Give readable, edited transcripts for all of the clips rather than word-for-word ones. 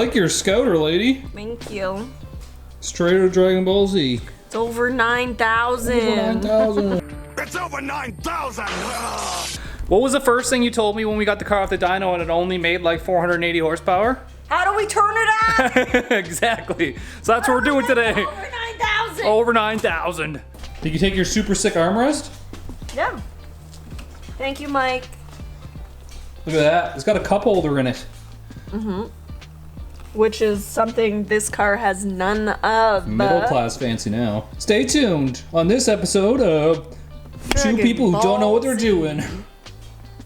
like your scouter, lady. Thank you. Straight out of Dragon Ball Z. It's over 9,000. Over 9,000. It's over 9,000! What was the first thing you told me when we got the car off the dyno and it only made like 480 horsepower? How do we turn it on? Exactly. So that's what we're doing today. Over 9,000. Over 9,000. Did you take your super sick armrest? Yeah. Thank you, Mike. Look at that. It's got a cup holder in it. Which is something this car has none of. Middle class fancy now. Stay tuned on this episode of Two Dragon People Who Don't Know What They're Ball Doing.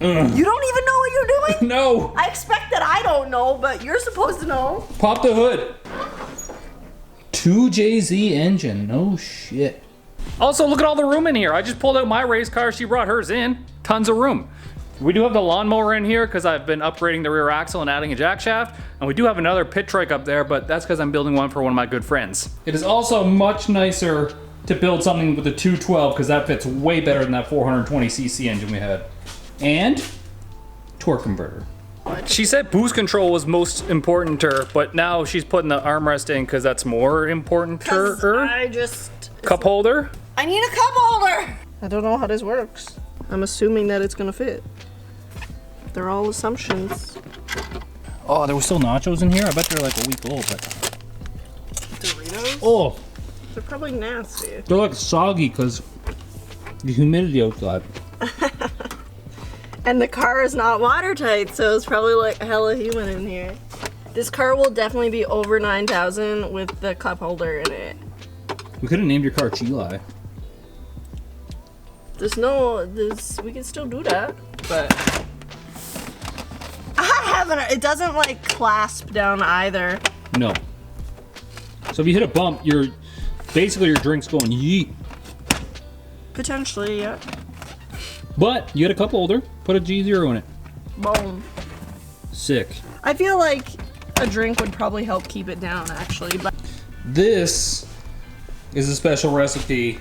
You don't even know what you're doing? No! I expect that I don't know, but you're supposed to know. Pop the hood. 2JZ engine. No shit. Also, look at all the room in here. I just pulled out my race car. She brought hers in. Tons of room. We do have the lawnmower in here because I've been upgrading the rear axle and adding a jack shaft. And we do have another pit trike up there, but that's because I'm building one for one of my good friends. It is also much nicer to build something with a 212 because that fits way better than that 420cc engine we had. And torque converter. She said boost control was most important to her, but now she's putting the armrest in because that's more important to her. I just... Cup holder. I need a cup holder! I don't know how this works. I'm assuming that it's gonna fit. They're all assumptions. Oh, there were still nachos in here? I bet they're like a week old, but... Doritos? Oh, They're probably nasty. they're like soggy because the humidity outside. And the car is not watertight, so it's probably like hella humid in here. This car will definitely be over 9,000 with the cup holder in it. We could have named your car Chili. We can still do that, but I haven't. It doesn't like clasp down either. No. So if you hit a bump, basically your drink's going yeet. Potentially, yeah. But you had a cup holder, put a G0 in it. Boom. Sick. I feel like a drink would probably help keep it down, actually. But This is a special recipe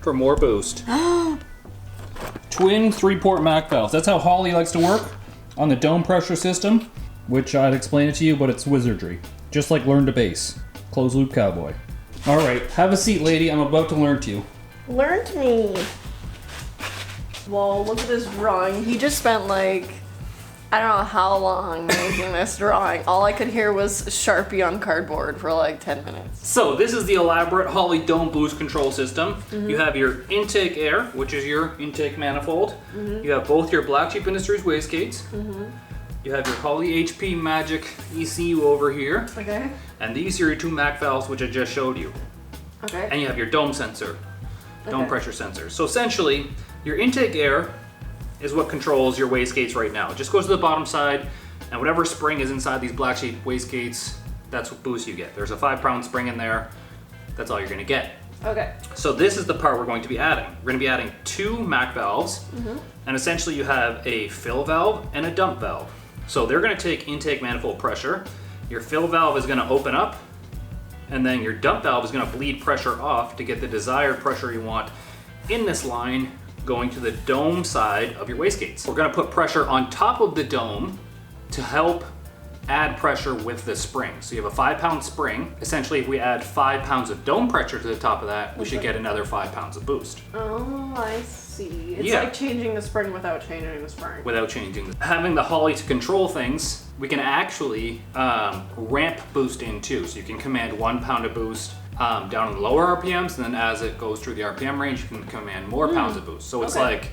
for more boost. Twin 3-port Mac valves. That's how Holly likes to work on the dome pressure system, which I'd explain it to you, but it's wizardry. Just like Learn to Bass. Closed loop cowboy. All right, have a seat, lady. I'm about to learn to you. learn to me. Whoa, look at this drawing. He just spent like, I don't know how long making this drawing. All I could hear was Sharpie on cardboard for like 10 minutes. So this is the elaborate Holly Dome boost control system. You have your intake air, which is your intake manifold. You have both your Black Sheep Industries wastegates. You have your Holly HP Magic ECU over here. Okay. And these are your 2 Mac valves, which I just showed you. Okay. And you have your dome sensor, dome Okay. pressure sensor. So essentially, your intake air is what controls your wastegates right now. It just goes to the bottom side, and whatever spring is inside these Black Sheep wastegates, that's what boost you get. There's a 5-pound spring in there. That's all you're gonna get. Okay. So this is the part we're going to be adding. We're gonna be adding 2 Mac valves, and essentially you have a fill valve and a dump valve. So they're gonna take intake manifold pressure. Your fill valve is gonna open up, and then your dump valve is gonna bleed pressure off to get the desired pressure you want in this line going to the dome side of your wastegates. We're gonna put pressure on top of the dome to help add pressure with the spring. So you have a 5-pound spring. Essentially, if we add 5 pounds of dome pressure to the top of that, we should get another 5 pounds of boost Oh, I see. It's Yeah. like changing the spring without changing the spring. without changing. Having the Holly to control things, we can actually ramp boost in too. So you can command 1 pound of boost down in lower RPMs, and then as it goes through the RPM range, you can command more pounds of boost. So it's Okay. like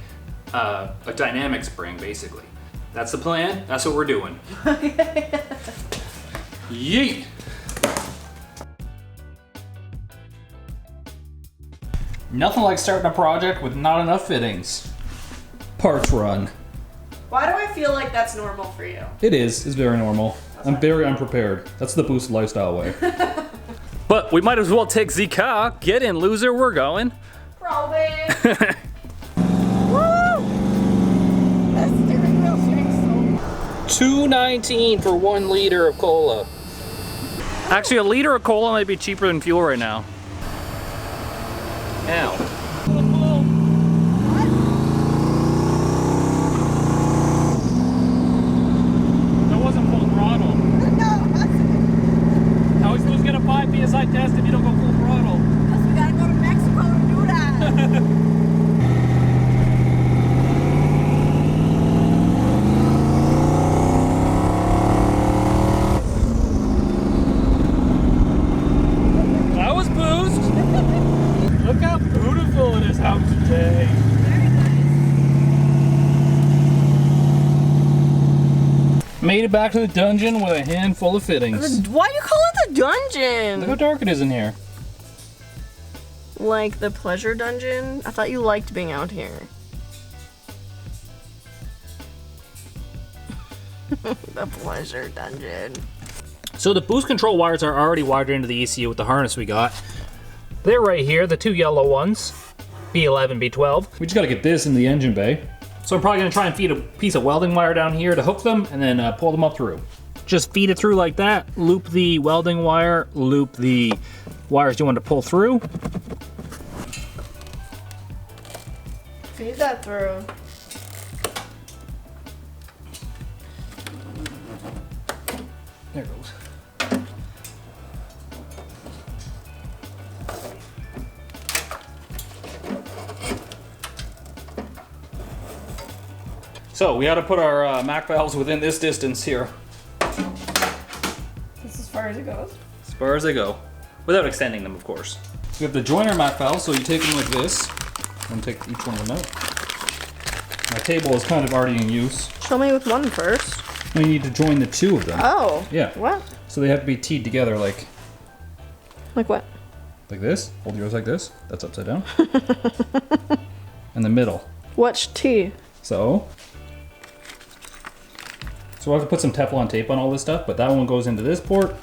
a dynamic spring, basically. That's the plan. That's what we're doing. Yeet! Nothing like starting a project with not enough fittings. Parts run. Why do I feel like that's normal for you? It is. It's very normal. I'm very unprepared. That's the boost lifestyle way. But we might as well take the car. Get in, loser. We're going. Probably. Woo! That steering wheel shakes so much. $2.19 for 1 liter of cola. Actually, a liter of cola might be cheaper than fuel right now. Ow. That wasn't full throttle. made it back to the dungeon with a handful of fittings. Why do you call it the Look how dungeon? dark it is in here. Like the pleasure dungeon? I thought you liked being out here. The pleasure dungeon. So the boost control wires are already wired into the ECU with the harness we got. They're right here, the two yellow ones, B11, B12. We just gotta get this in the engine bay. So I'm probably gonna try and feed a piece of welding wire down here to hook them and then pull them up through. Just feed it through like that, loop the welding wire, loop the wires you want to pull through. Feed that through. There it goes. So we got to put our Mac valves within this distance here, That's as far as it goes. as far as they go, without extending them, of course. We have the joiner Mac valves, so you take them like this. I'm gonna take each one of them out. My table is kind of already in use. Show me with one first. We need to join the two of them. Oh. Yeah. What? So they have to be teed together like Like this. Hold yours like this. That's upside down. In the middle. What's T? So we'll have to put some Teflon tape on all this stuff, but that one goes into this port.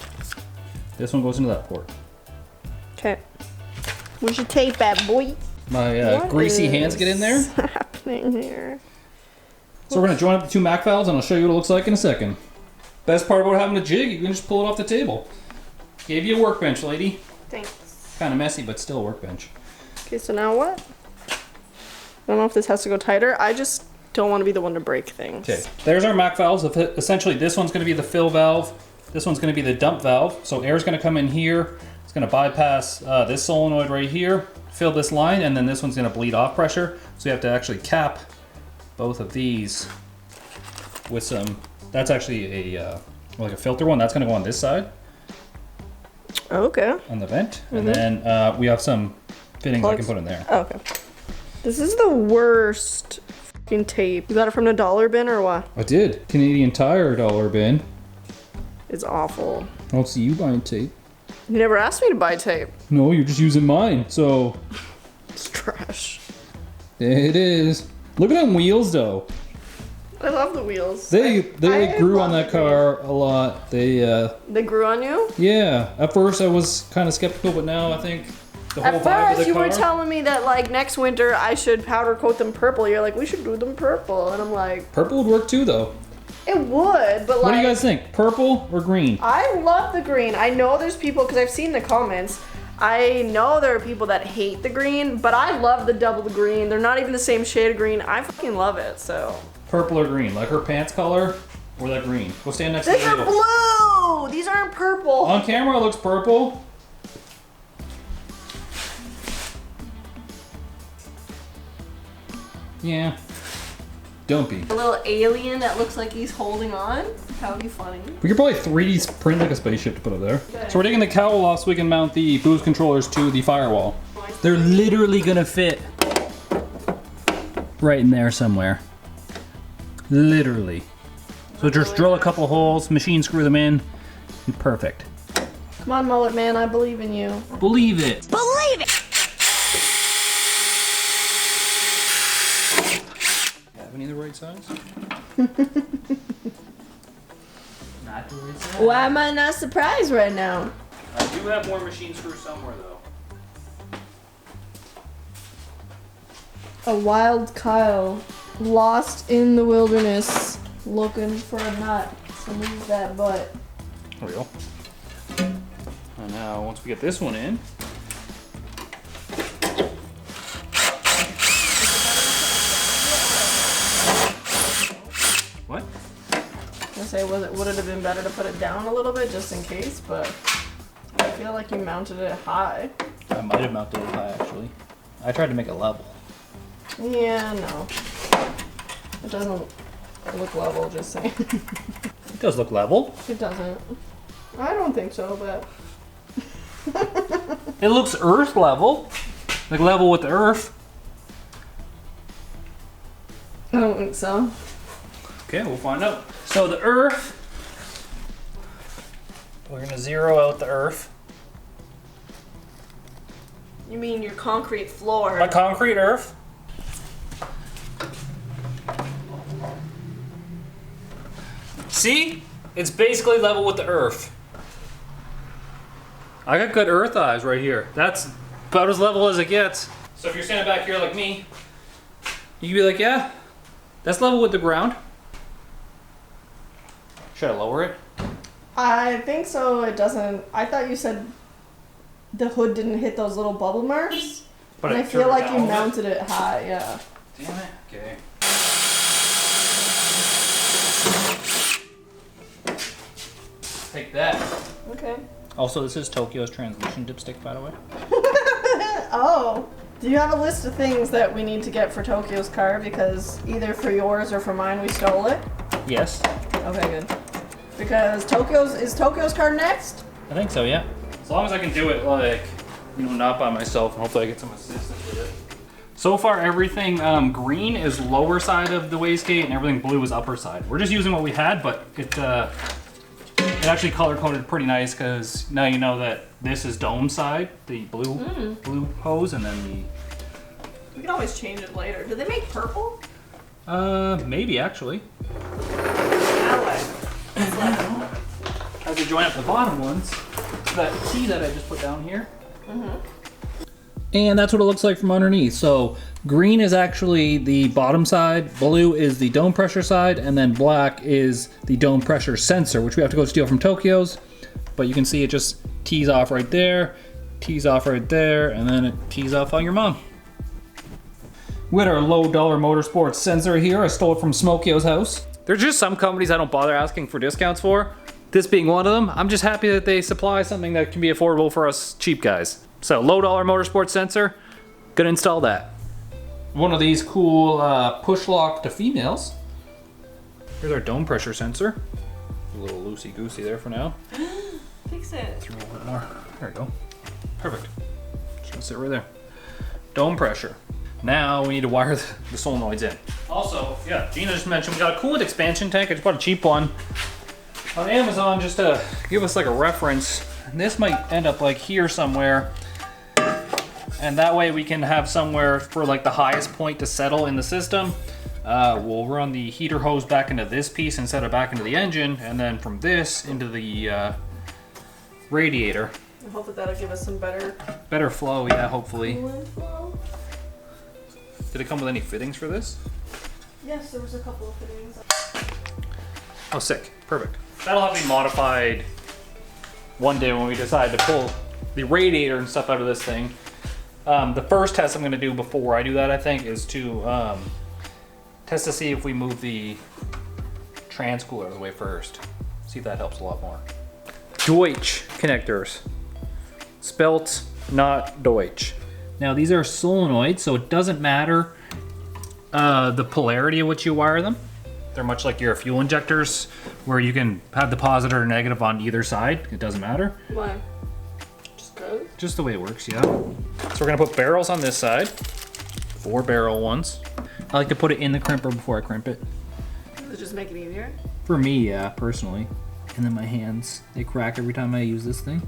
This one goes into that port. Okay. Where's your tape at, boy? My What greasy hands is get in there. happening here? So we're gonna join up the two Mac valves and I'll show you what it looks like in a second. Best part about having a jig, you can just pull it off the table. Gave you a workbench, lady. Thanks. Kind of messy, but still a workbench. Okay, so now what? I don't know if this has to go tighter. I just don't want to be the one to break things. Okay, there's our Mac valves. Essentially, this one's gonna be the fill valve. This one's gonna be the dump valve. So air's gonna come in here. It's gonna bypass this solenoid right here, fill this line, and then this one's gonna bleed off pressure. So you have to actually cap both of these with some, that's actually a like a filter one. That's gonna go on this side, Okay. on the vent. And then we have some fittings I can Plugs. put in there. Okay. This is the worst fucking tape. You got it from the dollar bin or what? I did. Canadian Tire dollar bin. It's awful. I don't see you buying tape. You never asked me to buy tape. No, you're just using mine. So It's trash. it is. Look at them wheels though. I love the wheels. They I grew love on that the car a lot. They They grew on you? yeah. At first I was kind of skeptical, but now I think the whole At vibe of first, the you car. were telling me that like next winter I should powder coat them purple. You're like, we should do them purple, and I'm like, Purple would work too, though. it would, but like, What do you guys think? Purple or green? I love the green. I know there's people because I've seen the comments. I know there are people that hate the green, but I love the double green. They're not even the same shade of green. I fucking love it. So Purple or green? Like her pants color or that green? Go stand next to these the are wheel. blue. These aren't purple. On camera, it looks purple. Yeah. Dumpy. A little alien that looks like he's holding on. That would be funny. We could probably 3D print like a spaceship to put up there. So we're taking the cowl off so we can mount the boost controllers to the firewall. They're literally gonna fit right in there somewhere. Literally. So just drill a couple holes, machine screw them in, and perfect. Come on, mullet man. I believe in you. Believe it. Have any of the right size? Not the right size. Why am I not surprised right now? I do have more machine screws somewhere though. A wild Kyle, lost in the wilderness, looking for a nut to move that butt. There we go. And now, once we get this one in, what? I say, would it have been better to put it down a little bit just in case? But I feel like you mounted it high. I might have mounted it high actually. I tried to make it level. Yeah, no, it doesn't look level. Just saying, It does look level. it doesn't. I don't think so, but It looks earth level. Like level with the earth. I don't think so. Okay, we'll find out. So the earth So we're gonna zero out the earth. You mean your concrete floor? My concrete earth. See? It's basically level with the earth. I got good earth eyes right here. That's about as level as it gets. So if you're standing back here like me, you can be like, yeah, that's level with the ground. Should I lower it? I think so. It doesn't. I thought you said the hood didn't hit those little bubble marks. But And I feel like you mounted it high. Yeah. Damn it. Okay. Take that. Okay. Also, this is Tokyo's translucent dipstick, by the way. Oh. Do you have a list of things that we need to get for Tokyo's car? Because either for yours or for mine, we stole it. Yes. Okay, good. Because Tokyo's car next? I think so, yeah. As long as I can do it, like, you know, not by myself, and hopefully I get some assistance with it. So far, everything green is lower side of the wastegate, and everything blue is upper side. We're just using what we had, but it actually color coded pretty nice because now you know that this is dome side, the blue hose, and then We can always change it later. Do they make purple? maybe actually. That way. As we join up the bottom ones, that T that I just put down here. And that's what it looks like from underneath. So green is actually the bottom side, blue is the dome pressure side, and then black is the dome pressure sensor, which we have to go steal from Tokyo's. But you can see it just tees off right there, tees off right there, and then it tees off on your mom. We got our low dollar motorsports sensor here. I stole it from Smokyo's house. There's just some companies I don't bother asking for discounts for. This being one of them, I'm just happy that they supply something that can be affordable for us cheap guys. So low dollar motorsports sensor, gonna install that. One of these cool push lock to females. Here's our dome pressure sensor. A little loosey goosey there for now. Fix it. Throw a little bit more. There we go. Perfect. Just gonna sit right there. Dome pressure. Now we need to wire the solenoids in. Also, yeah, Gina just mentioned we got a coolant expansion tank. I just bought a cheap one on Amazon just to give us like a reference. And this might end up like here somewhere. And that way we can have somewhere for like the highest point to settle in the system. We'll run the heater hose back into this piece and set it back into the engine. And then from this into the radiator. I hope that that'll give us some Better flow, yeah, hopefully. coolant flow. Did it come with any fittings for this? Yes, there was a couple of fittings. Oh, sick. Perfect. That'll have to be modified one day when we decide to pull the radiator and stuff out of this thing. The first test I'm going to do before I do that, I think, is to test to see if we move the trans cooler out of the way first. See if that helps a lot more. Deutsch connectors. Spelt, not Deutsch. Now these are solenoids, so it doesn't matter the polarity of which you wire them. They're much like your fuel injectors, where you can have the positive or negative on either side. It doesn't matter. Why? Just go. Just the way it works, yeah. So we're gonna put barrels on this side. 4 barrel ones. I like to put it in the crimper before I crimp it. Does it just make it easier? For me, yeah, personally. And then my hands, they crack every time I use this thing.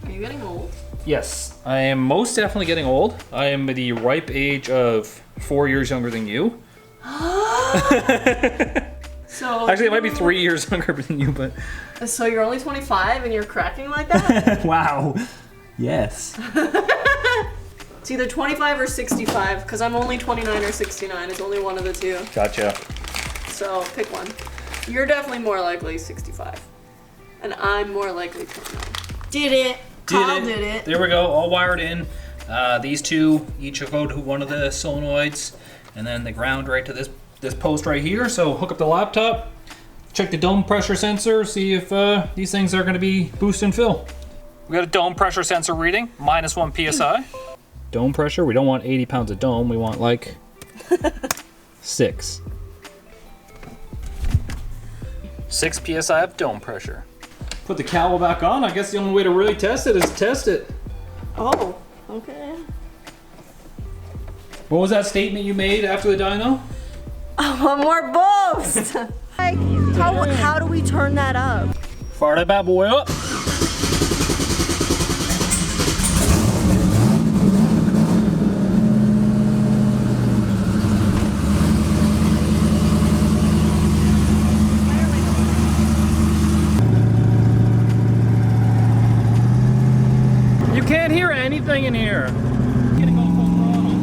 Are you getting old? Yes, I am most definitely getting old. I am the ripe age of 4 years younger than you. So Actually, it might be 3 years younger than you, but... So you're only 25 and you're cracking like that? Wow. Yes. It's either 25 or 65, because I'm only 29 or 69. It's only one of the two. Gotcha. So pick one. You're definitely more likely 65. And I'm more likely 29. Did it. Kyle did it. There we go, all wired in. These two each go to one of the solenoids, and then the ground right to this post right here. So hook up the laptop, check the dome pressure sensor, see if these things are going to be boost and fill. We got a dome pressure sensor reading, -1 psi. Dome pressure, we don't want 80 pounds of dome, we want like 6. 6 psi of dome pressure. Put the cowl back on. I guess the only way to really test it is to test it. Oh, okay. What was that statement you made after the dyno? One more boost! Like, how do we turn that up? Fire that bad boy up. You can't hear anything in here. Gonna go full throttle.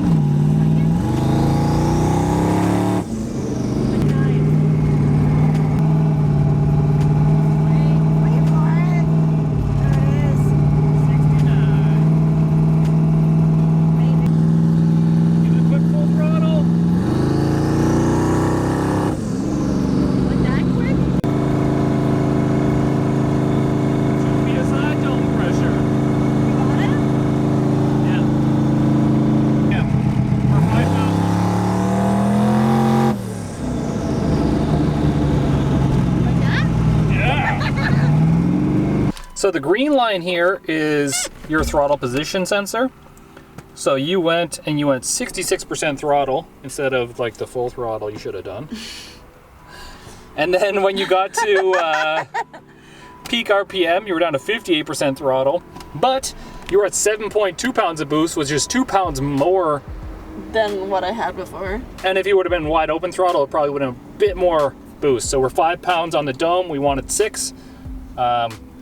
Wait for it. There it is. 69. Give it a quick full throttle. Like that quick? 2 PSI dome pressure. You got it? Yeah. Yeah. For 5,000. Like that? Yeah. So the green line here is your throttle position sensor. So you went 66% throttle instead of like the full throttle you should have done. And then when you got to peak RPM, you were down to 58% throttle, but you were at 7.2 pounds of boost, which is 2 pounds more. Than what I had before. And if you would have been wide open throttle, it probably would have been a bit more boost. So we're 5 pounds on the dome. We wanted 6.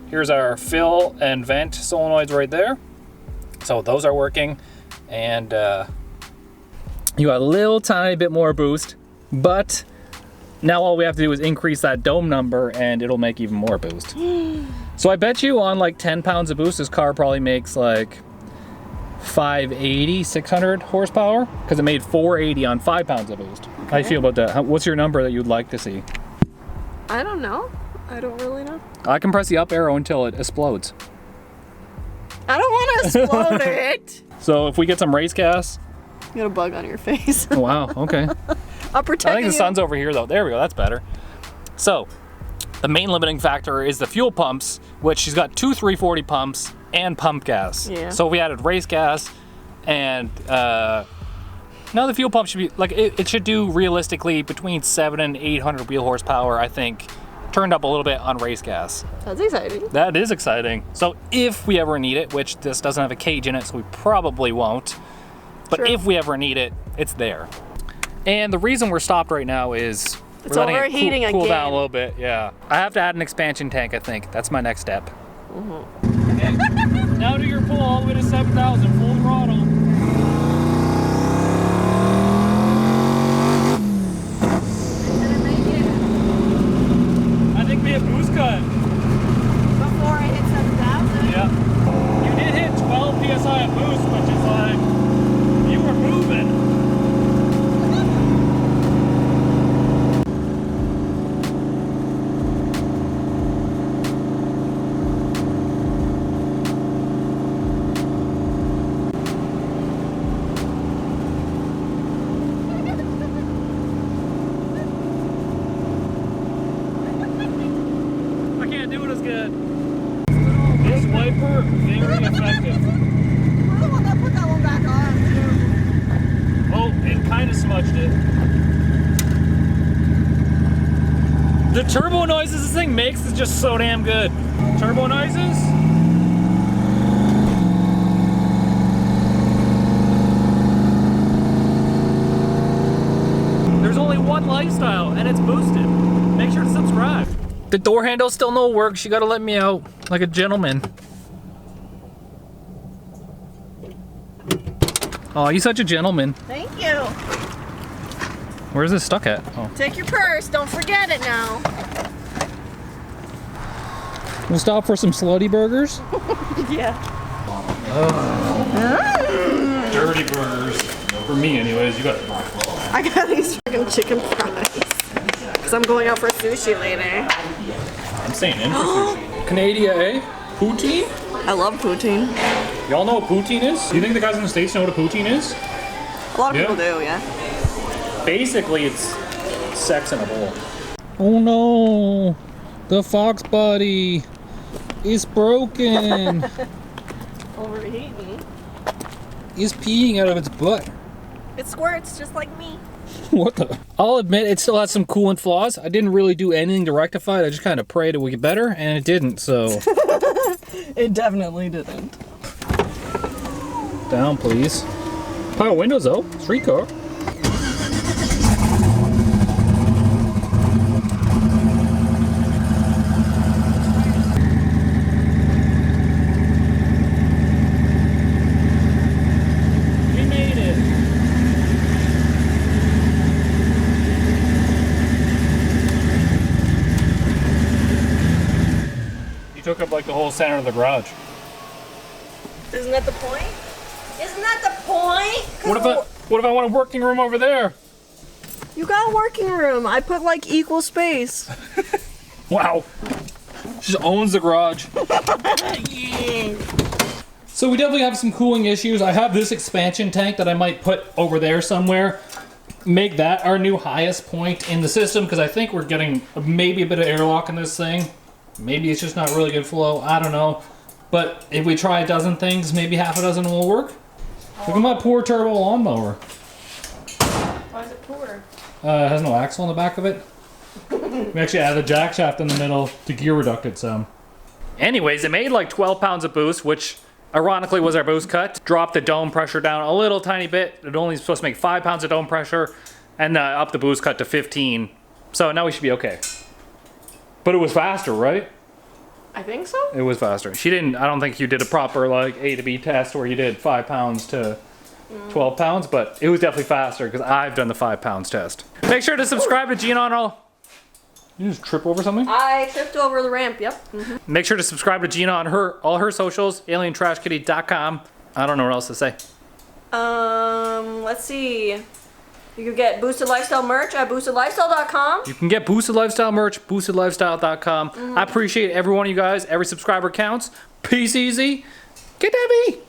Here's our fill and vent solenoids right there. So those are working. And you got a little tiny bit more boost, but now all we have to do is increase that dome number and it'll make even more boost. So I bet you on like 10 pounds of boost, this car probably makes like 580, 600 horsepower, because it made 480 on 5 pounds of boost. How do you feel about that? What's your number that you'd like to see? I don't know. I don't really know. I can press the up arrow until it explodes. I don't want to explode it. So if we get some race gas, You got a bug on your face. oh, wow, okay. I'll protect I think you. the sun's over here though. There we go, that's better. So the main limiting factor is the fuel pumps, which she's got 2 340 pumps and pump gas. Yeah. So if we added race gas and now the fuel pump should be like it should do realistically between 700 and 800 wheel horsepower, I think, turned up a little bit on race gas. That's exciting. That is exciting. So if we ever need it, which this doesn't have a cage in it, so we probably won't, but Sure. if we ever need it, it's there. And the reason we're stopped right now is It's we're letting overheating it cool down again. a little bit. Yeah, I have to add an expansion tank, I think. That's my next step. Mm-hmm. Okay. Now do your pull all the way to 7,000, full throttle. Did it make it I think we hit boost cut. before I hit 7,000? Yeah. You did hit 12 PSI of boost, which is like, you were moving. I can't do it as good. This wiper, very effective. We're the one that put that one back on, too. Oh, it kind of smudged it. The turbo noises this thing makes is just so damn good. Turbo noises? There's only one lifestyle and it's boosted. Make sure to subscribe. The door handle still no works. You gotta let me out like a gentleman. Oh, you're such a gentleman. Thank you. Where's this stuck at? Oh. Take your purse. Don't forget it now. We'll stop for some slutty burgers. Yeah. Dirty burgers. For me anyways, you got I got these freaking chicken fries. Because I'm going out for sushi later. I'm saying in for sushi. Canada, eh? Poutine? I love poutine. Y'all know what poutine is? Do you think the guys in the States know what a poutine is? A lot of Yeah. people do, yeah. Basically, it's sex in a bowl. Oh no! The fox body is broken. Overheating. It's peeing out of its butt. It squirts just like me. What the? I'll admit it still has some coolant flaws. I didn't really do anything to rectify it. I just kind of prayed it would get better, and it didn't, so. It definitely didn't. Down, please. Power windows, though. Streetcar. We made it. You took up like the whole center of the garage. Isn't that the point? Isn't that the point? What if I want a working room over there? You got a working room. I put like equal space. Wow. She just owns the garage. So we definitely have some cooling issues. I have this expansion tank that I might put over there somewhere. Make that our new highest point in the system because I think we're getting maybe a bit of airlock in this thing. Maybe it's just not really good flow. I don't know. But if we try a dozen things, maybe half a dozen will work. Look at my poor turbo lawnmower. Why is it poor? It has no axle on the back of it. We actually added a jack shaft in the middle to gear reduct it some. Anyways, it made like 12 pounds of boost, which ironically was our boost cut. Dropped the dome pressure down a little tiny bit. It only supposed to make 5 pounds of dome pressure and up the boost cut to 15. So now we should be okay. But it was faster, right? I think so. It was faster. I don't think you did a proper like A to B test where you did 5 pounds to 12 pounds, but it was definitely faster because I've done the 5 pounds test. Make sure to subscribe to Gina on all. You just trip over something? I tripped over the ramp, yep. Make sure to subscribe to Gina on all her socials, alientrashkitty.com. I don't know what else to say. Let's see. You can get Boosted Lifestyle merch at boostedlifestyle.com. You can get Boosted Lifestyle merch, boostedlifestyle.com. I appreciate every one of you guys. Every subscriber counts. Peace easy. Get Debbie.